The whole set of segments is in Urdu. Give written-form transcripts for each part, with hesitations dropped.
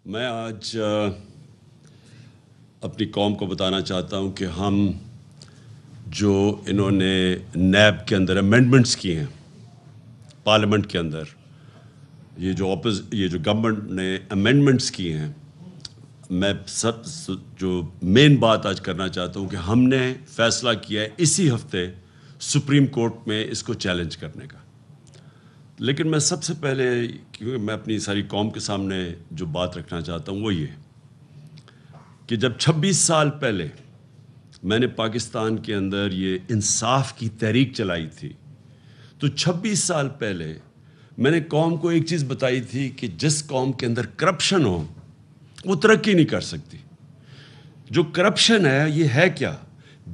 میں آج اپنی قوم کو بتانا چاہتا ہوں کہ ہم جو انہوں نے نیب کے اندر امینڈمنٹس کی ہیں پارلیمنٹ کے اندر، یہ جو گورنمنٹ نے امینڈمنٹس کی ہیں، میں جو مین بات آج کرنا چاہتا ہوں کہ ہم نے فیصلہ کیا ہے اسی ہفتے سپریم کورٹ میں اس کو چیلنج کرنے کا۔ لیکن میں سب سے پہلے، کیونکہ میں اپنی ساری قوم کے سامنے جو بات رکھنا چاہتا ہوں وہ یہ کہ جب 26 سال پہلے میں نے پاکستان کے اندر یہ انصاف کی تحریک چلائی تھی، تو 26 سال پہلے میں نے قوم کو ایک چیز بتائی تھی کہ جس قوم کے اندر کرپشن ہو وہ ترقی نہیں کر سکتی۔ جو کرپشن ہے یہ ہے کیا؟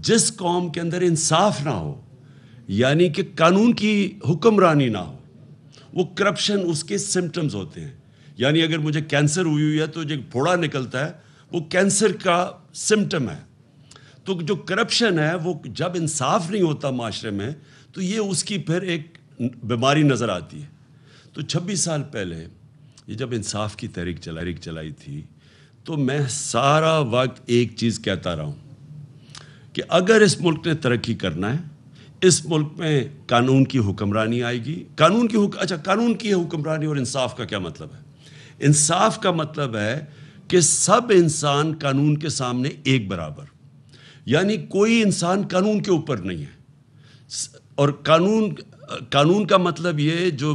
جس قوم کے اندر انصاف نہ ہو، یعنی کہ قانون کی حکمرانی نہ ہو، وہ کرپشن اس کے سمٹمز ہوتے ہیں۔ یعنی اگر مجھے کینسر ہوئی ہے تو جو پھوڑا نکلتا ہے وہ کینسر کا سمٹم ہے۔ تو جو کرپشن ہے وہ جب انصاف نہیں ہوتا معاشرے میں تو یہ اس کی پھر ایک بیماری نظر آتی ہے۔ تو 26 سال پہلے یہ جب انصاف کی تحریک چلائی تھی تو میں سارا وقت ایک چیز کہتا رہا ہوں کہ اگر اس ملک نے ترقی کرنا ہے، اس ملک میں قانون کی حکمرانی آئے گی۔ قانون کی حکمرانی اور انصاف کا کیا مطلب ہے؟ انصاف کا مطلب ہے کہ سب انسان قانون کے سامنے ایک برابر، یعنی کوئی انسان قانون کے اوپر نہیں ہے۔ اور قانون کا مطلب یہ جو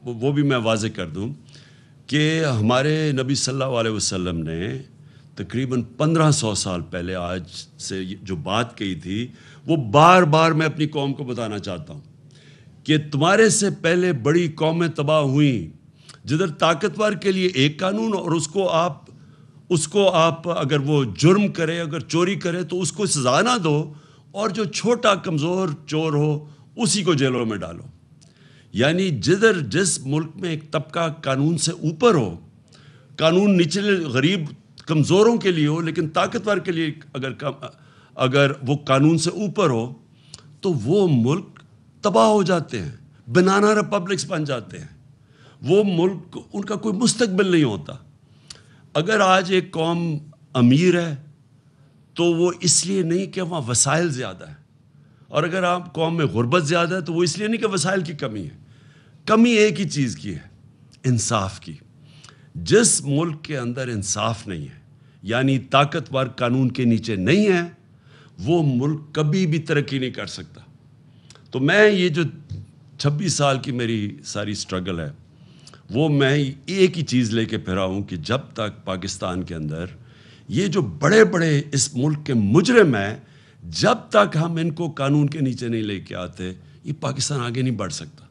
وہ بھی میں واضح کر دوں کہ ہمارے نبی صلی اللہ علیہ وسلم نے تقریباً 1500 سال پہلے آج سے جو بات کہی تھی، وہ بار بار میں اپنی قوم کو بتانا چاہتا ہوں کہ تمہارے سے پہلے بڑی قومیں تباہ ہوئیں جدھر طاقتور کے لیے ایک قانون، اور اس کو آپ اگر وہ جرم کرے، اگر چوری کرے تو اس کو سزا نہ دو، اور جو چھوٹا کمزور چور ہو اسی کو جیلوں میں ڈالو۔ یعنی جس ملک میں ایک طبقہ قانون سے اوپر ہو، قانون نچلے غریب کمزوروں کے لیے ہو، لیکن طاقتور کے لیے اگر وہ قانون سے اوپر ہو تو وہ ملک تباہ ہو جاتے ہیں، بنانا ریپبلکس بن جاتے ہیں۔ وہ ملک، ان کا کوئی مستقبل نہیں ہوتا۔ اگر آج ایک قوم امیر ہے تو وہ اس لیے نہیں کہ وہاں وسائل زیادہ ہے، اور اگر آپ قوم میں غربت زیادہ ہے تو وہ اس لیے نہیں کہ وسائل کی کمی ہے۔ کمی ایک ہی چیز کی ہے، انصاف کی۔ جس ملک کے اندر انصاف نہیں ہے، یعنی طاقتور قانون کے نیچے نہیں ہے، وہ ملک کبھی بھی ترقی نہیں کر سکتا۔ تو میں یہ جو 26 سال کی میری ساری سٹرگل ہے، وہ میں ایک ہی چیز لے کے پھرا ہوں کہ جب تک پاکستان کے اندر یہ جو بڑے بڑے اس ملک کے مجرم ہیں، جب تک ہم ان کو قانون کے نیچے نہیں لے کے آتے، یہ پاکستان آگے نہیں بڑھ سکتا۔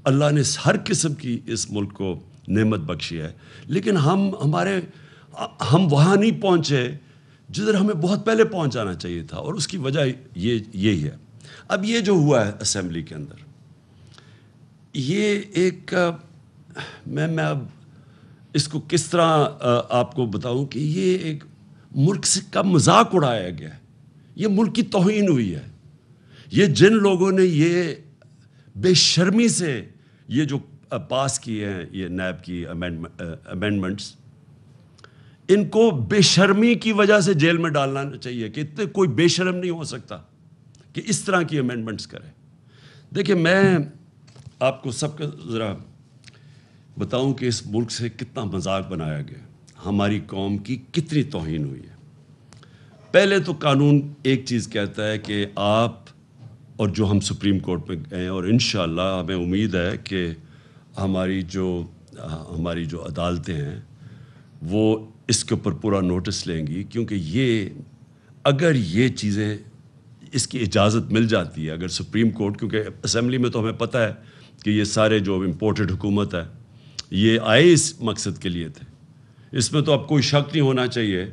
اللہ نے ہر قسم کی اس ملک کو نعمت بخشی ہے، لیکن ہم وہاں نہیں پہنچے جدھر ہمیں بہت پہلے پہنچ جانا چاہیے تھا، اور اس کی وجہ یہی ہے۔ اب یہ جو ہوا ہے اسمبلی کے اندر، یہ ایک میں اب اس کو کس طرح آپ کو بتاؤں کہ یہ ایک ملک سے کا مذاق اڑایا گیا ہے، یہ ملک کی توہین ہوئی ہے۔ یہ جن لوگوں نے یہ بے شرمی سے یہ جو پاس کیے ہیں یہ نیب کی امینڈمنٹس، ان کو بے شرمی کی وجہ سے جیل میں ڈالنا چاہیے کہ اتنے کوئی بے شرم نہیں ہو سکتا کہ اس طرح کی امینڈمنٹس کرے۔ دیکھیں، میں آپ کو سب کا ذرا بتاؤں کہ اس ملک سے کتنا مذاق بنایا گیا، ہماری قوم کی کتنی توہین ہوئی ہے۔ پہلے تو قانون ایک چیز کہتا ہے کہ آپ، اور جو ہم سپریم کورٹ میں گئے ہیں، اور انشاءاللہ ہمیں امید ہے کہ ہماری جو عدالتیں ہیں وہ اس کے اوپر پورا نوٹس لیں گی، کیونکہ اگر یہ چیزیں، اس کی اجازت مل جاتی ہے، اگر سپریم کورٹ، کیونکہ اسمبلی میں تو ہمیں پتہ ہے کہ یہ سارے جو امپورٹڈ حکومت ہے یہ آئے اس مقصد کے لیے تھے۔ اس میں تو اب کوئی شک نہیں ہونا چاہیے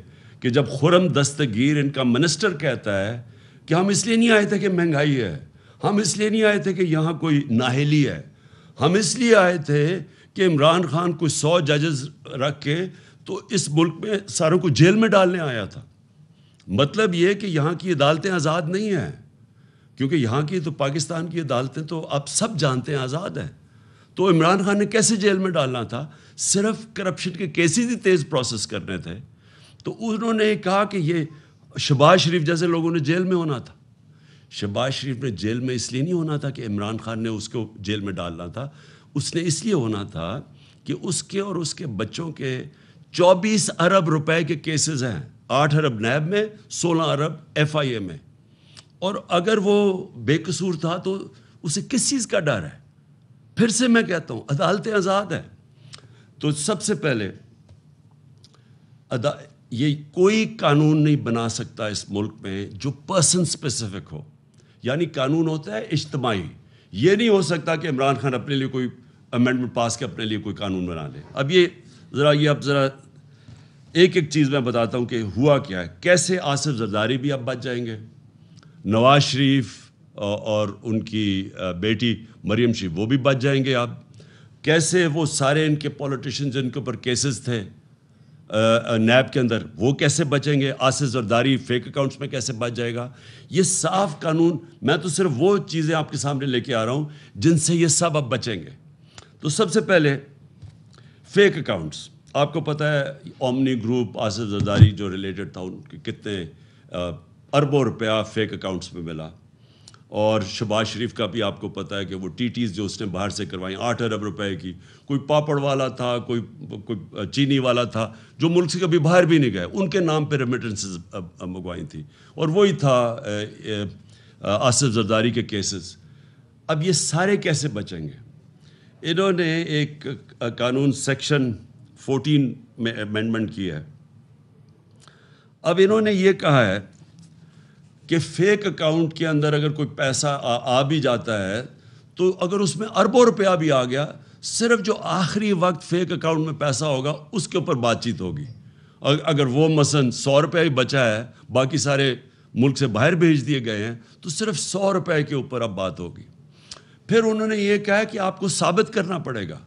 کہ جب خرم دستگیر ان کا منسٹر کہتا ہے کہ ہم اس لیے نہیں آئے تھے کہ مہنگائی ہے، ہم اس لیے نہیں آئے تھے کہ یہاں کوئی نااہلی ہے، ہم اس لیے آئے تھے کہ عمران خان کوئی 100 ججز رکھ کے تو اس ملک میں ساروں کو جیل میں ڈالنے آیا تھا۔ مطلب یہ کہ یہاں کی عدالتیں آزاد نہیں ہیں، کیونکہ یہاں کی تو پاکستان کی عدالتیں تو آپ سب جانتے ہیں آزاد ہیں۔ تو عمران خان نے کیسے جیل میں ڈالنا تھا؟ صرف کرپشن کے کیسز ہی تیز پروسیس کرنے تھے. تو انہوں نے کہا کہ یہ شہباز شریف جیسے لوگوں نے جیل میں ہونا تھا. شہباز شریف نے جیل میں اس لیے نہیں ہونا تھا کہ عمران خان نے اس کو جیل میں ڈالنا تھا. اس نے اس لیے ہونا تھا کہ اس کے اور اس کے بچوں کے 24 ارب روپے کے کیسز ہیں. 8 ارب نیب میں، 16 ارب ایف آئی اے میں. اور اگر وہ بے قصور تھا تو اسے کس چیز کا ڈر ہے؟ پھر سے میں کہتا ہوں عدالتیں آزاد ہیں. تو سب سے پہلے یہ کوئی قانون نہیں بنا سکتا اس ملک میں جو پرسن اسپیسیفک ہو. یعنی قانون ہوتا ہے اجتماعی. یہ نہیں ہو سکتا کہ عمران خان اپنے لیے کوئی امینڈمنٹ پاس کے اپنے لیے کوئی قانون بنا لے. اب ذرا ایک ایک چیز میں بتاتا ہوں کہ ہوا کیا ہے. کیسے آصف زرداری بھی اب بچ جائیں گے، نواز شریف اور ان کی بیٹی مریم شریف وہ بھی بچ جائیں گے. اب کیسے وہ سارے ان کے پولیٹیشین جن کے اوپر کیسز تھے نیب کے اندر وہ کیسے بچیں گے. آصف زرداری فیک اکاؤنٹس میں کیسے بچ جائے گا. یہ صاف قانون. میں تو صرف وہ چیزیں آپ کے سامنے لے کے آ رہا ہوں جن سے یہ سب اب بچیں گے. تو سب سے پہلے فیک اکاؤنٹس. آپ کو پتہ ہے اومنی گروپ، آصف زرداری جو ریلیٹڈ تھا، ان کے کتنے اربوں روپیہ فیک اکاؤنٹس میں ملا. اور شہباز شریف کا بھی آپ کو پتہ ہے کہ وہ ٹی ٹیز جو اس نے باہر سے کروائیں 8 ارب روپے کی. کوئی پاپڑ والا تھا، کوئی چینی والا تھا جو ملک سے کبھی باہر بھی نہیں گئے، ان کے نام پہ ریمیٹنسز منگوائی تھیں. اور وہی تھا آصف زرداری کے کیسز. اب یہ سارے کیسے بچیں گے؟ انہوں نے ایک قانون سیکشن 14 میں امینڈمنٹ کی ہے. اب انہوں نے یہ کہا ہے کہ فیک اکاؤنٹ کے اندر اگر کوئی پیسہ آ بھی جاتا ہے تو اگر اس میں اربوں روپیہ بھی آ گیا، صرف جو آخری وقت فیک اکاؤنٹ میں پیسہ ہوگا اس کے اوپر بات چیت ہوگی. اگر وہ مثلاً 100 روپے ہی بچا ہے، باقی سارے ملک سے باہر بھیج دیے گئے ہیں، تو صرف 100 روپے کے اوپر اب بات ہوگی. پھر انہوں نے یہ کہا کہ آپ کو ثابت کرنا پڑے گا.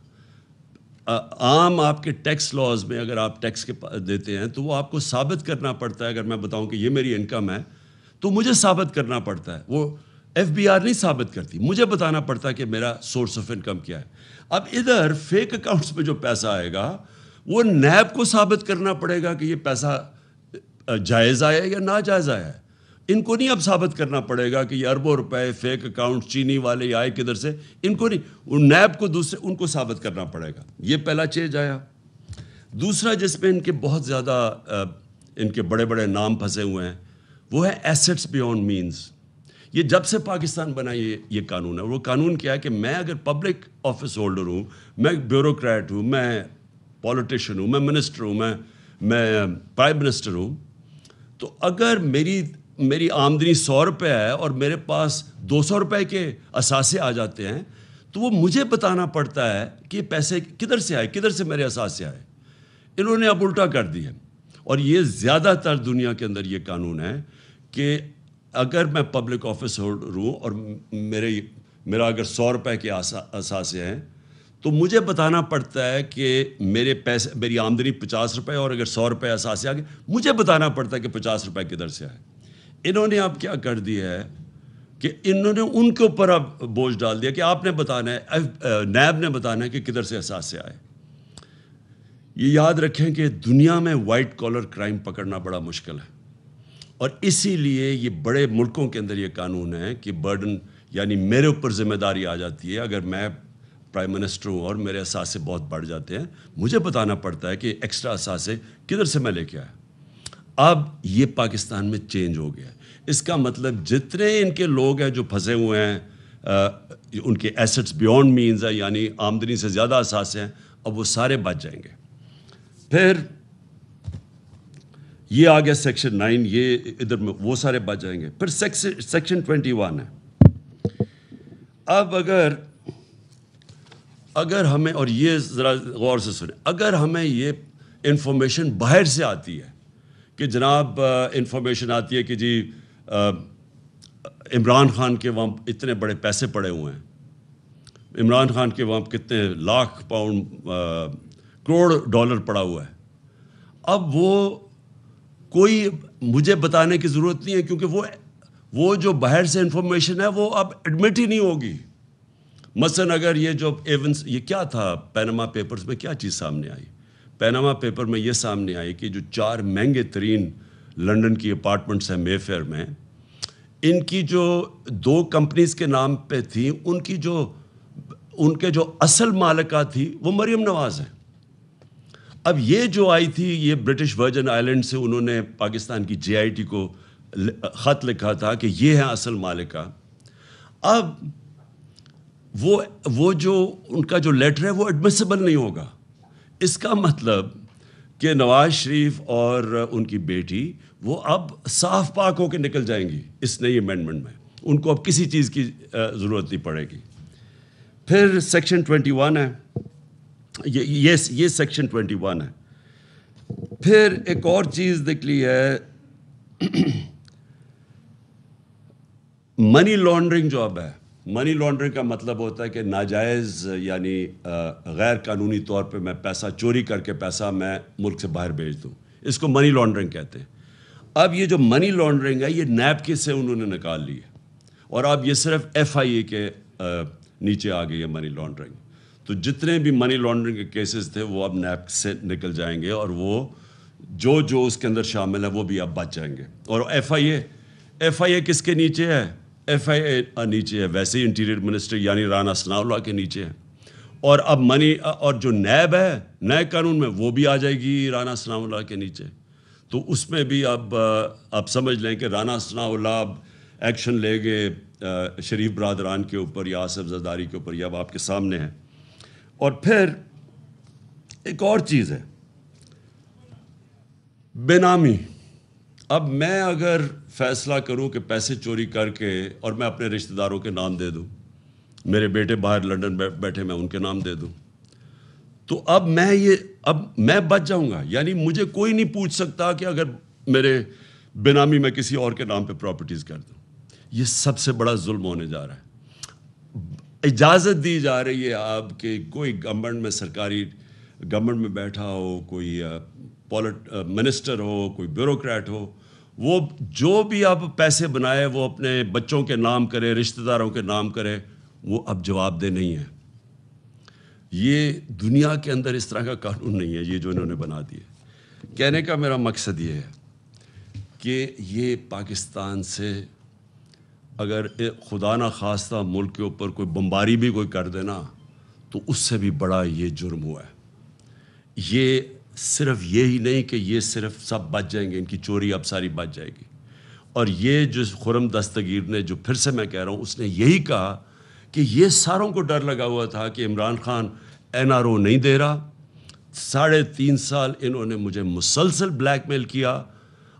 عام آپ کے ٹیکس لاز میں اگر آپ ٹیکس کے دیتے ہیں تو وہ آپ کو ثابت کرنا پڑتا ہے. اگر میں بتاؤں کہ یہ میری انکم ہے تو مجھے ثابت کرنا پڑتا ہے. وہ ایف بی آر نہیں ثابت کرتی، مجھے بتانا پڑتا ہے کہ میرا سورس آف انکم کیا ہے. اب ادھر فیک اکاؤنٹس میں جو پیسہ آئے گا وہ نیب کو ثابت کرنا پڑے گا کہ یہ پیسہ جائز آیا ہے یا ناجائز آیا ہے. ان کو نہیں اب ثابت کرنا پڑے گا کہ یہ اربوں روپے فیک اکاؤنٹ چینی والے آئے کدھر سے. ان کو نہیں، نیب کو ان کو ثابت کرنا پڑے گا. یہ پہلا چینج آیا. دوسرا جس میں ان کے بہت زیادہ ان کے بڑے بڑے نام پھنسے ہوئے ہیں وہ ہے ایسٹس بیونڈ مینز. یہ جب سے پاکستان بنا یہ قانون ہے. وہ قانون کیا ہے کہ میں اگر پبلک آفس ہولڈر ہوں، میں بیوروکریٹ ہوں، میں پولیٹیشین ہوں، میں منسٹر ہوں، میں پرائم منسٹر ہوں، تو اگر میری آمدنی 100 روپے ہے اور میرے پاس 200 روپے کے اثاثے آ جاتے ہیں تو وہ مجھے بتانا پڑتا ہے کہ یہ پیسے کدھر سے آئے، کدھر سے میرے اثاثے آئے. انہوں نے اب الٹا کر دیا. اور یہ زیادہ تر دنیا کے اندر یہ قانون ہے کہ اگر میں پبلک آفس ہولڈر ہوں اور میرا اگر 100 روپے کے اثاثے ہیں تو مجھے بتانا پڑتا ہے کہ میری آمدنی 50 روپے اور اگر 100 روپے اثاثے آ گئے مجھے بتانا پڑتا ہے کہ 50 روپے کدھر سے آئے. انہوں نے اب کیا کر دیا ہے کہ انہوں نے ان کے اوپر اب بوجھ ڈال دیا کہ آپ نے بتانا ہے، نیب نے بتانا ہے کہ کدھر سے اثاثے آئے. یہ یاد رکھیں کہ دنیا میں وائٹ کالر کرائم پکڑنا بڑا مشکل ہے، اور اسی لیے یہ بڑے ملکوں کے اندر یہ قانون ہے کہ برڈن یعنی میرے اوپر ذمہ داری آ جاتی ہے. اگر میں پرائم منسٹر ہوں اور میرے اثاثے بہت بڑھ جاتے ہیں، مجھے بتانا پڑتا ہے کہ ایکسٹرا اثاثے کدھر سے میں لے کے آیا. اب یہ پاکستان میں چینج ہو گیا. اس کا مطلب جتنے ان کے لوگ ہیں جو پھنسے ہوئے ہیں، ان کے ایسٹس بیونڈ مینز ہے یعنی آمدنی سے زیادہ اثاثے ہیں، اب وہ سارے بچ جائیں گے. پھر یہ آ گیا سیکشن 9، یہ ادھر میں وہ سارے بچ جائیں گے. پھر سیکشن 21 ہے. اب اگر ہمیں، اور یہ ذرا غور سے سنیں، اگر ہمیں یہ انفارمیشن باہر سے آتی ہے کہ جناب انفارمیشن آتی ہے کہ جی عمران خان کے وہاں اتنے بڑے پیسے پڑے ہوئے ہیں، عمران خان کے وہاں کتنے لاکھ پاؤنڈ کروڑ ڈالر پڑا ہوا ہے. اب وہ کوئی مجھے بتانے کی ضرورت نہیں ہے، کیونکہ وہ جو باہر سے انفارمیشن ہے وہ اب ایڈمٹ ہی نہیں ہوگی. مثلاً اگر یہ جو ایونس یہ کیا تھا پیناما پیپرز میں کیا چیز سامنے آئی؟ پیناما پیپر میں یہ سامنے آئی کہ جو 4 مہنگے ترین لنڈن کی اپارٹمنٹس ہیں مے فیئر میں، ان کی جو 2 کمپنیز کے نام پہ تھیں، ان کے جو اصل مالکہ تھی وہ مریم نواز ہیں۔ اب یہ جو آئی تھی یہ برٹش ورجن آئلینڈ سے، انہوں نے پاکستان کی JIT کو خط لکھا تھا کہ یہ ہیں اصل مالکہ۔ اب وہ جو ان کا جو لیٹر ہے وہ ایڈمیسیبل نہیں ہوگا۔ اس کا مطلب کہ نواز شریف اور ان کی بیٹی وہ اب صاف پاک ہو کے نکل جائیں گی اس نئی امینڈمنٹ میں، ان کو اب کسی چیز کی ضرورت نہیں پڑے گی۔ پھر سیکشن 21 ہے، یہ سیکشن 21 ہے۔ پھر ایک اور چیز نکلی ہے منی لانڈرنگ جو اب ہے۔ منی لانڈرنگ کا مطلب ہوتا ہے کہ ناجائز یعنی غیر قانونی طور پہ میں پیسہ چوری کر کے پیسہ میں ملک سے باہر بھیج دوں، اس کو منی لانڈرنگ کہتے ہیں۔ اب یہ جو منی لانڈرنگ ہے یہ نیب کے سے انہوں نے نکال لی ہے، اور اب یہ صرف FIA کے نیچے آ گئی ہے منی لانڈرنگ۔ تو جتنے بھی منی لانڈرنگ کے کیسز تھے وہ اب نیب سے نکل جائیں گے، اور وہ جو اس کے اندر شامل ہے وہ بھی اب بچ جائیں گے۔ اور FIA کس کے نیچے ہے؟ FIA نیچے ہے ویسے ہی انٹیریئر منسٹر یعنی رانا ثناءاللہ کے نیچے ہے، اور اب اور جو نیب ہے نئے قانون میں وہ بھی آ جائے گی رانا ثناءاللہ کے نیچے۔ تو اس میں بھی اب سمجھ لیں کہ رانا ثناءاللہ اب ایکشن لے گے شریف برادران کے اوپر یا آصف زرداری کے اوپر، یہ اب آپ کے سامنے ہے۔ اور پھر ایک اور چیز ہے بے نامی۔ اب میں اگر فیصلہ کروں کہ پیسے چوری کر کے اور میں اپنے رشتہ داروں کے نام دے دوں، میرے بیٹے باہر لنڈن بیٹھے میں ان کے نام دے دوں، تو اب میں بچ جاؤں گا، یعنی مجھے کوئی نہیں پوچھ سکتا کہ اگر میرے بے نامی میں کسی اور کے نام پہ پراپرٹیز کر دوں۔ یہ سب سے بڑا ظلم ہونے جا رہا ہے۔ اجازت دی جا رہی ہے آپ کہ کوئی گورنمنٹ میں سرکاری گورنمنٹ میں بیٹھا ہو، کوئی منسٹر ہو، کوئی بیوروکریٹ ہو، وہ جو بھی اب پیسے بنائے وہ اپنے بچوں کے نام کرے، رشتہ داروں کے نام کرے، وہ اب جواب دہ نہیں ہے۔ یہ دنیا کے اندر اس طرح کا قانون نہیں ہے یہ جو انہوں نے بنا دیا۔ کہنے کا میرا مقصد یہ ہے کہ یہ پاکستان سے اگر خدا نہ خواستہ ملک کے اوپر کوئی بمباری بھی کوئی کر دینا تو اس سے بھی بڑا یہ جرم ہوا ہے۔ یہ صرف یہی نہیں کہ یہ صرف سب بچ جائیں گے، ان کی چوری اب ساری بچ جائے گی۔ اور یہ جو خرم دستگیر نے جو پھر سے میں کہہ رہا ہوں اس نے یہی کہا کہ یہ ساروں کو ڈر لگا ہوا تھا کہ عمران خان NRO نہیں دے رہا، 3.5 سال انہوں نے مجھے مسلسل بلیک میل کیا۔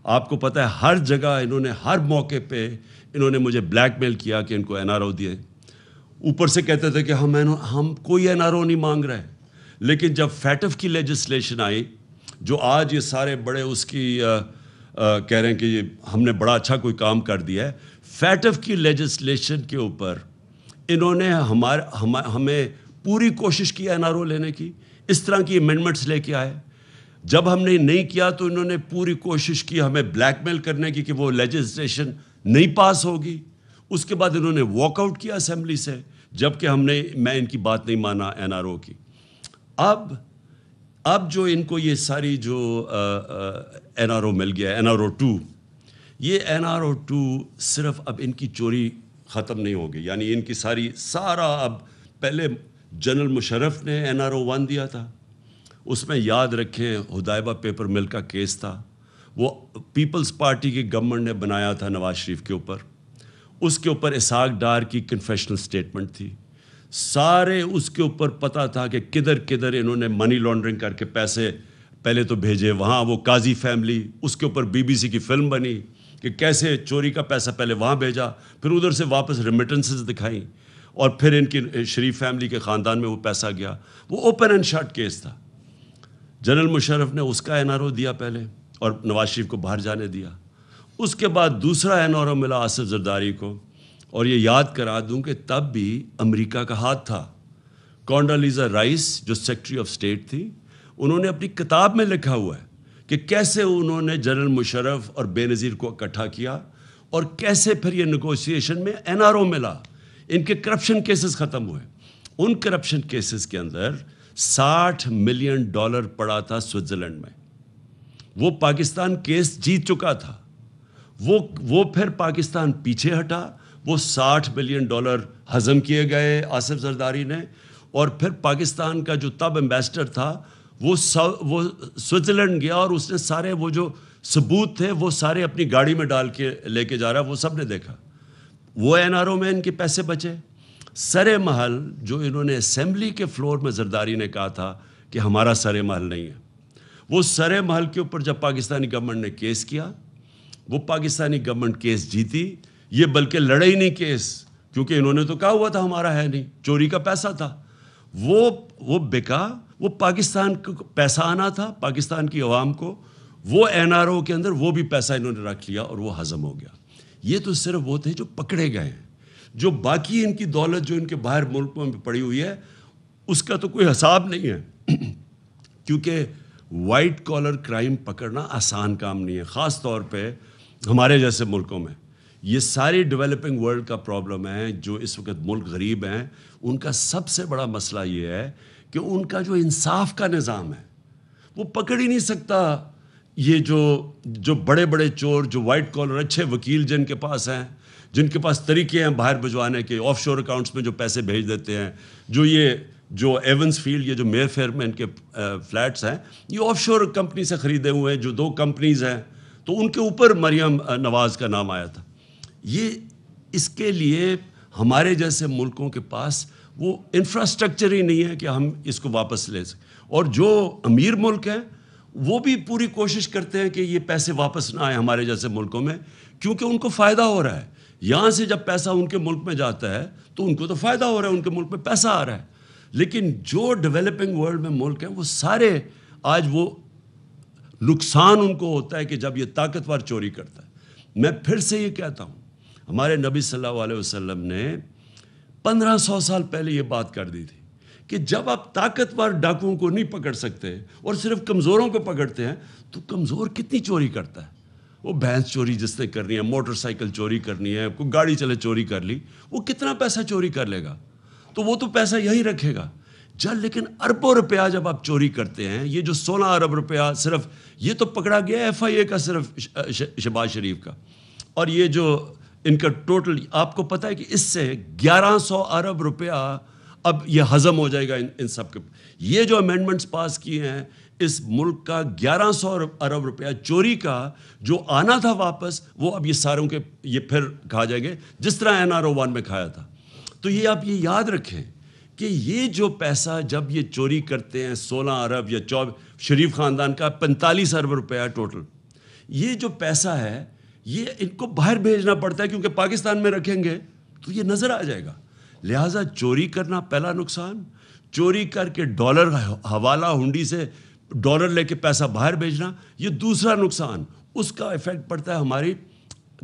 آپ کو پتہ ہے ہر جگہ انہوں نے ہر موقع پہ انہوں نے مجھے بلیک میل کیا کہ ان کو NRO دیے۔ اوپر سے کہتے تھے کہ ہم کوئی NRO نہیں مانگ رہے، لیکن جب FATF کی لیجسلیشن آئی جو آج یہ سارے بڑے اس کی کہہ رہے ہیں کہ یہ ہم نے بڑا اچھا کوئی کام کر دیا ہے، FATF کی لیجسلیشن کے اوپر انہوں نے ہمیں پوری کوشش کی NRO لینے کی، اس طرح کی امینڈمنٹس لے کے آئے۔ جب ہم نے نہیں کیا تو انہوں نے پوری کوشش کی ہمیں بلیک میل کرنے کی کہ وہ لیجسلیشن نہیں پاس ہوگی۔ اس کے بعد انہوں نے واک آؤٹ کیا اسمبلی سے، جبکہ میں ان کی بات نہیں مانا NRO کی۔ اب جو ان کو یہ ساری جو NRO مل گیا NRO 2، یہ NRO 2 صرف اب ان کی چوری ختم نہیں ہوگی، یعنی ان کی سارا اب پہلے جنرل مشرف نے NRO 1 دیا تھا، اس میں یاد رکھیں ہدایبہ پیپر مل کا کیس تھا، وہ پیپلز پارٹی کی گورنمنٹ نے بنایا تھا نواز شریف کے اوپر، اس کے اوپر اسحاق ڈار کی کنفیشنل سٹیٹمنٹ تھی، سارے اس کے اوپر پتہ تھا کہ کدھر انہوں نے منی لانڈرنگ کر کے پیسے پہلے تو بھیجے وہاں، وہ قاضی فیملی، اس کے اوپر BBC کی فلم بنی کہ کیسے چوری کا پیسہ پہلے وہاں بھیجا، پھر ادھر سے واپس ریمیٹنسز دکھائیں، اور پھر ان کی شریف فیملی کے خاندان میں وہ پیسہ گیا۔ وہ اوپن اینڈ شٹ کیس تھا۔ جنرل مشرف نے اس کا NRO دیا پہلے اور نواز شریف کو باہر جانے دیا۔ اس کے بعد دوسرا NRO ملا آصف زرداری کو، اور یہ یاد کرا دوں کہ تب بھی امریکہ کا ہاتھ تھا۔ کونڈالیزا رائس جو سیکرٹری آف اسٹیٹ تھی، انہوں نے اپنی کتاب میں لکھا ہوا ہے کہ کیسے انہوں نے جنرل مشرف اور بے نظیر کو اکٹھا کیا اور کیسے پھر یہ نیگوسیشن میں NRO ملا، ان کے کرپشن کیسز ختم ہوئے۔ ان کرپشن کیسز کے اندر $60 ملین پڑا تھا سوئٹزرلینڈ میں. وہ پاکستان کیس جیت چکا تھا. وہ پھر پاکستان پیچھے ہٹا. وہ $60 ملین ہضم کیے گئے آصف زرداری نے. اور پھر پاکستان کا جو تب ایمبیسڈر تھا وہ سوئٹزرلینڈ گیا اور اس نے سارے وہ جو ثبوت تھے وہ سارے اپنی گاڑی میں ڈال کے لے کے جا رہا. وہ سب نے دیکھا. وہ NRO میں ان کے پیسے بچے. سر محل جو انہوں نے اسمبلی کے فلور میں زرداری نے کہا تھا کہ ہمارا سر محل نہیں ہے, وہ سر محل کے اوپر جب پاکستانی گورنمنٹ نے کیس کیا, وہ پاکستانی گورنمنٹ کیس جیتی. یہ بلکہ لڑے ہی نہیں کیس, کیونکہ انہوں نے تو کہا ہوا تھا ہمارا ہے نہیں, چوری کا پیسہ تھا. وہ بکا. وہ پاکستان کو پیسہ آنا تھا, پاکستان کی عوام کو. وہ NRO کے اندر وہ بھی پیسہ انہوں نے رکھ لیا اور وہ ہضم ہو گیا. یہ تو صرف وہ تھے جو پکڑے گئے ہیں. جو باقی ان کی دولت جو ان کے باہر ملکوں میں پڑی ہوئی ہے اس کا تو کوئی حساب نہیں ہے. کیونکہ وائٹ کالر کرائم پکڑنا آسان کام نہیں ہے, خاص طور پہ ہمارے جیسے ملکوں میں. یہ ساری ڈیولپنگ ورلڈ کا پرابلم ہے. جو اس وقت ملک غریب ہیں ان کا سب سے بڑا مسئلہ یہ ہے کہ ان کا جو انصاف کا نظام ہے وہ پکڑ ہی نہیں سکتا. یہ جو بڑے بڑے چور, جو وائٹ کالر اچھے وکیل جن کے پاس ہیں, جن کے پاس طریقے ہیں باہر بھجوانے کے, آف شور اکاؤنٹس میں جو پیسے بھیج دیتے ہیں, جو ایونس فیلڈ, یہ جو میئر فیئر میں ان کے فلیٹس ہیں, یہ آف شور کمپنی سے خریدے ہوئے ہیں, جو 2 کمپنیز ہیں. تو ان کے اوپر مریم نواز کا نام آیا تھا. یہ اس کے لیے ہمارے جیسے ملکوں کے پاس وہ انفراسٹرکچر ہی نہیں ہے کہ ہم اس کو واپس لے سکیں. اور جو امیر ملک ہیں وہ بھی پوری کوشش کرتے ہیں کہ یہ پیسے واپس نہ آئیں ہمارے جیسے ملکوں میں, کیونکہ ان کو فائدہ ہو رہا ہے. یہاں سے جب پیسہ ان کے ملک میں جاتا ہے تو ان کو تو فائدہ ہو رہا ہے, ان کے ملک میں پیسہ آ رہا ہے. لیکن جو ڈیولپنگ ورلڈ میں ملک ہیں وہ سارے آج وہ نقصان ان کو ہوتا ہے کہ جب یہ طاقتور چوری کرتا ہے. میں پھر سے یہ کہتا ہوں, ہمارے نبی صلی اللہ علیہ وسلم نے 1500 سال پہلے یہ بات کر دی تھی کہ جب آپ طاقتور ڈاکوؤں کو نہیں پکڑ سکتے اور صرف کمزوروں کو پکڑتے ہیں تو کمزور کتنی چوری کرتا ہے. وہ بھینس چوری جس نے کرنی ہے, موٹر سائیکل چوری کرنی ہے, کوئی گاڑی چلے چوری کر لی, وہ کتنا پیسہ چوری کر لے گا؟ تو وہ تو پیسہ یہی رکھے گا. لیکن اربوں روپیہ جب آپ چوری کرتے ہیں, یہ جو 16 ارب روپیہ صرف یہ تو پکڑا گیا FIA کا, صرف شہباز شریف کا, اور یہ جو ان کا ٹوٹل آپ کو پتہ ہے کہ اس سے 1100 ارب روپیہ اب یہ ہضم ہو جائے گا ان سب کے. یہ جو امینڈمنٹس پاس کیے ہیں اس ملک کا 1100 ارب روپیہ چوری کا جو آنا تھا واپس, وہ اب یہ ساروں کے یہ پھر کھا جائیں گے جس طرح NRO 1 میں کھایا تھا. تو یہ آپ یہ یاد رکھیں کہ یہ جو پیسہ جب یہ چوری کرتے ہیں 16 ارب یا شریف خاندان کا 45 ارب روپیہ ٹوٹل, یہ جو پیسہ ہے یہ ان کو باہر بھیجنا پڑتا ہے کیونکہ پاکستان میں رکھیں گے تو یہ نظر آ جائے گا. لہٰذا چوری کرنا پہلا نقصان, چوری کر کے ڈالر حوالہ ہنڈی سے ڈالر لے کے پیسہ باہر بھیجنا یہ دوسرا نقصان. اس کا ایفیکٹ پڑتا ہے ہماری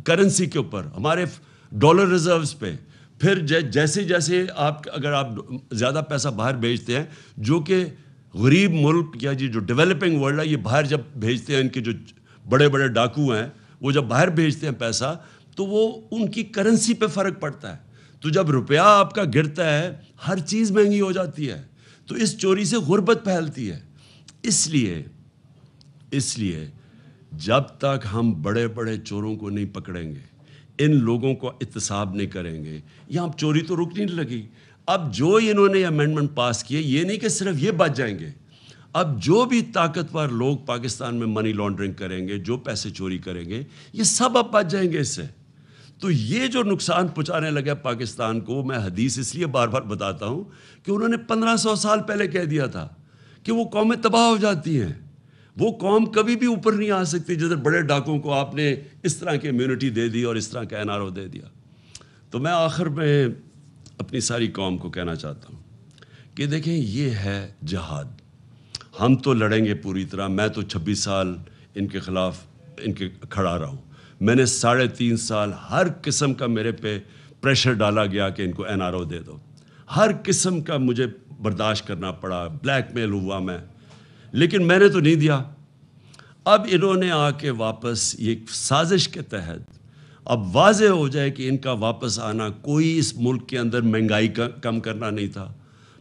کرنسی کے اوپر, ہمارے ڈالر ریزروز پہ. پھر جیسے جیسے اگر آپ زیادہ پیسہ باہر بھیجتے ہیں, جو کہ غریب ملک یا جو ڈیولپنگ ورلڈ ہے یہ باہر جب بھیجتے ہیں, ان کے جو بڑے بڑے ڈاکو ہیں وہ جب باہر بھیجتے ہیں پیسہ تو وہ ان کی کرنسی پہ فرق پڑتا ہے. تو جب روپیہ آپ کا گرتا ہے ہر چیز مہنگی ہو جاتی ہے, تو اس چوری سے غربت پھیلتی ہے. اس لیے جب تک ہم بڑے بڑے چوروں کو نہیں پکڑیں گے, ان لوگوں کو احتساب نہیں کریں گے, یہاں چوری تو رک نہیں لگی. اب جو انہوں نے امینڈمنٹ پاس کیے یہ نہیں کہ صرف یہ بچ جائیں گے, اب جو بھی طاقتور لوگ پاکستان میں منی لانڈرنگ کریں گے, جو پیسے چوری کریں گے, یہ سب اب بچ جائیں گے اس سے. تو یہ جو نقصان پہنچانے لگا پاکستان کو, میں حدیث اس لیے بار بار بتاتا ہوں کہ انہوں نے 1500 سال پہلے کہہ دیا تھا کہ وہ قومیں تباہ ہو جاتی ہیں, وہ قوم کبھی بھی اوپر نہیں آ سکتی جدھر بڑے ڈاکوں کو آپ نے اس طرح کی امیونٹی دے دی اور اس طرح کا NRO دے دیا. تو میں آخر میں اپنی ساری قوم کو کہنا چاہتا ہوں کہ دیکھیں یہ ہے جہاد. ہم تو لڑیں گے پوری طرح. میں تو 26 سال ان کے خلاف کھڑا رہا ہوں. میں نے 3.5 سال ہر قسم کا میرے پہ پریشر ڈالا گیا کہ ان کو NRO دے دو. ہر قسم کا مجھے برداشت کرنا پڑا, بلیک میل ہوا میں, لیکن میں نے تو نہیں دیا. اب انہوں نے آ کے واپس یہ سازش کے تحت اب واضح ہو جائے کہ ان کا واپس آنا کوئی اس ملک کے اندر مہنگائی کا کم کرنا نہیں تھا,